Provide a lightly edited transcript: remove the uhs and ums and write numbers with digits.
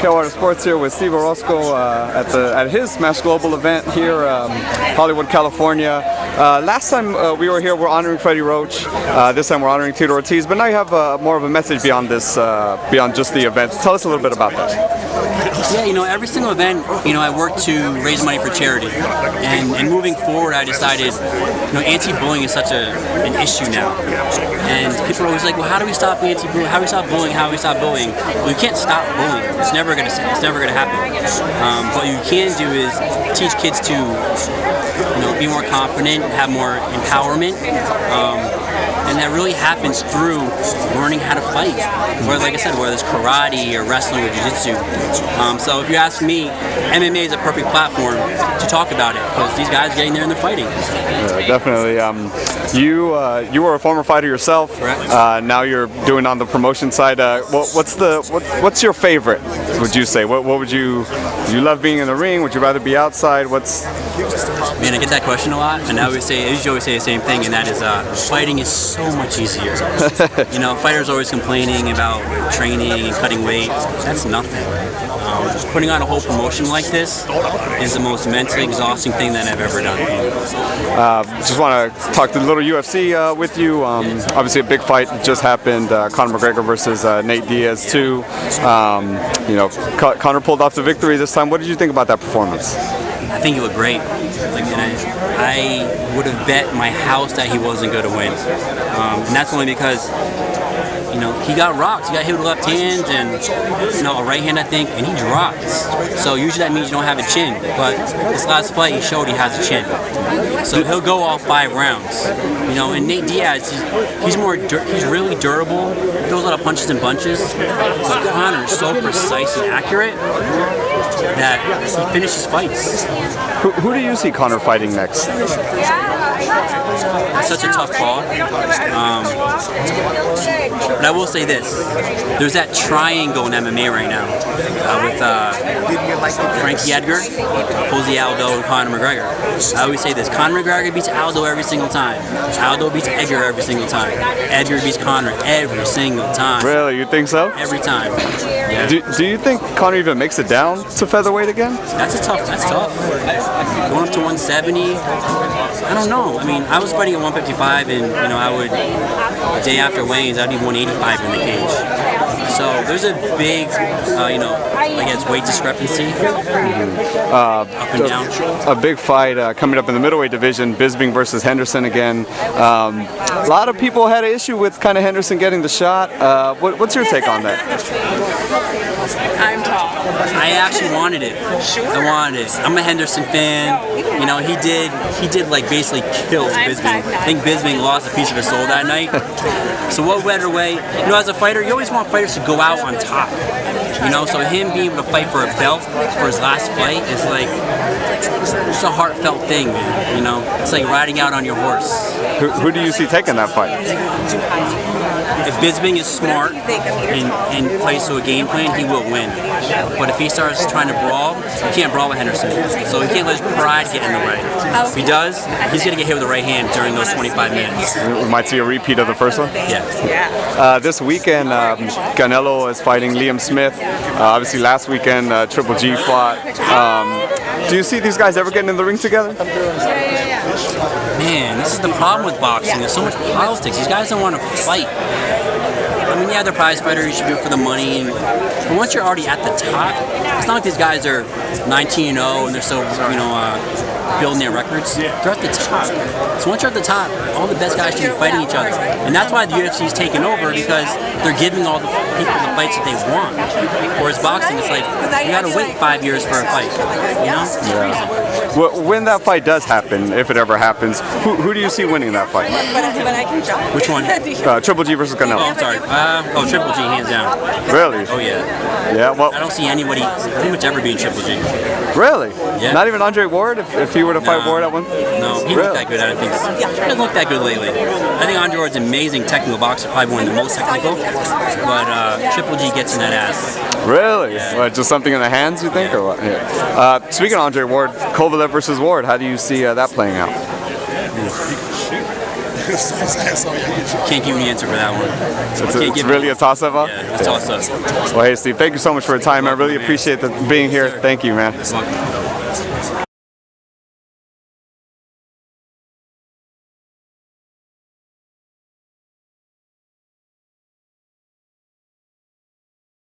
Canelo Sports here with Steve Orosco at his Smash Global event here, Hollywood, California. Last time we were here, we're honoring Freddie Roach. This time we're honoring Tito Ortiz. But now you have more of a message beyond this, beyond just the event. Tell us a little bit about that. Yeah, every single event, I work to raise money for charity. And moving forward, I decided, anti-bullying is such an issue now. And people are always like, well, how do we stop anti-bullying? How do we stop bullying? How do we stop bullying? Well, you can't stop bullying. It's never going to happen. What you can do is teach kids to, be more confident, have more empowerment. And that really happens through learning how to fight. Like I said, whether it's karate or wrestling or jiu-jitsu. So if you ask me, MMA is a perfect platform to talk about it because these guys are getting there and they're fighting. Yeah, definitely. You were a former fighter yourself. Now you're doing on the promotion side. What's your favorite? Would you say? What would you love being in the ring? Would you rather be outside? Man, I get that question a lot, and I usually always say the same thing, and that is fighting is so much easier. Fighters are always complaining about training and cutting weight. That's nothing. Putting on a whole promotion like this is the most mentally exhausting thing that I've ever done. Just want to talk to the little UFC with you. Obviously, a big fight just happened. Conor McGregor versus Nate Diaz too. Conor pulled off the victory this time. What did you think about that performance? I think he looked great. I would have bet my house that he wasn't going to win. And that's only because, he got rocked. He got hit with a left hand and, a right hand, I think, and he dropped. So usually that means you don't have a chin. But this last fight, he showed he has a chin. So he'll go all 5 rounds. And Nate Diaz, he's really durable. He throws a lot of punches and bunches. But Conor is so precise and accurate that he finishes fights. Who do you see Conor fighting next? It's such a tough call. But I will say this. There's that triangle in MMA right now with Frankie Edgar, Jose Aldo, and Conor McGregor. I always say this. Conor McGregor beats Aldo every single time. Aldo beats Edgar every single time. Edgar beats Conor every single time. Really? You think so? Every time. Yeah. Do you think Conor even makes it down to featherweight again? That's tough. Going up to 170, I don't know. I was fighting at 155, and a day after weigh-ins, I'd be 185 in the cage. So there's a big, weight discrepancy. Up and down. A big fight coming up in the middleweight division, Bisping versus Henderson again. A lot of people had an issue with kind of Henderson getting the shot. What's your take on that? I'm tall. I actually wanted it. I wanted it. I'm a Henderson fan. He did basically kill Bisping. I think Bisping lost a piece of his soul that night. So what better way? As a fighter, you always want fighters to go out on top. So him being able to fight for a belt for his last fight is it's a heartfelt thing, man. It's like riding out on your horse. Who do you see taking that fight? If Bisping is smart and plays to a game plan, he will win. But if he starts trying to brawl, he can't brawl with Henderson. So he can't let his pride get in the way. If he does, he's going to get hit with the right hand during those 25 minutes. We might see a repeat of the first one? Yeah. This weekend, Canelo is fighting Liam Smith. Obviously, last weekend, Triple G fought. Do you see these guys ever getting in the ring together? Man, this is the problem with boxing. There's so much politics. These guys don't want to fight. They're prize fighters. You should do it for the money. But once you're already at the top, it's not like these guys are 19-0 and they're still, building their records. They're at the top. So once you're at the top, all the best guys should be fighting each other. And that's why the UFC is taking over, because they're giving all the people the fights that they want. Whereas boxing, it's like, you gotta wait 5 years for a fight. Yeah. Well, when that fight does happen, if it ever happens, who do you see winning that fight? Which one? Triple G versus Canelo. Oh, I'm sorry. Triple G, hands down. Really? Oh, yeah. Yeah, well, I don't see anybody pretty much ever being Triple G. Really? Yeah. Not even Andre Ward, if he were to fight Ward at one? No, he looked that good, I don't think so. He doesn't look that good lately. I think Andre Ward's an amazing technical boxer, probably one of the most technical, but Triple G gets in that ass. Really? Yeah. Just something in the hands, you think, or what? Yeah. Speaking of Andre Ward, Kovalev versus Ward, how do you see that playing out? Can't give me the answer for that one. It's really a toss-up, huh? Yeah, it's a toss-up. Well, hey, Steve, thank you so much for your time. I really appreciate being here. Thank you, man.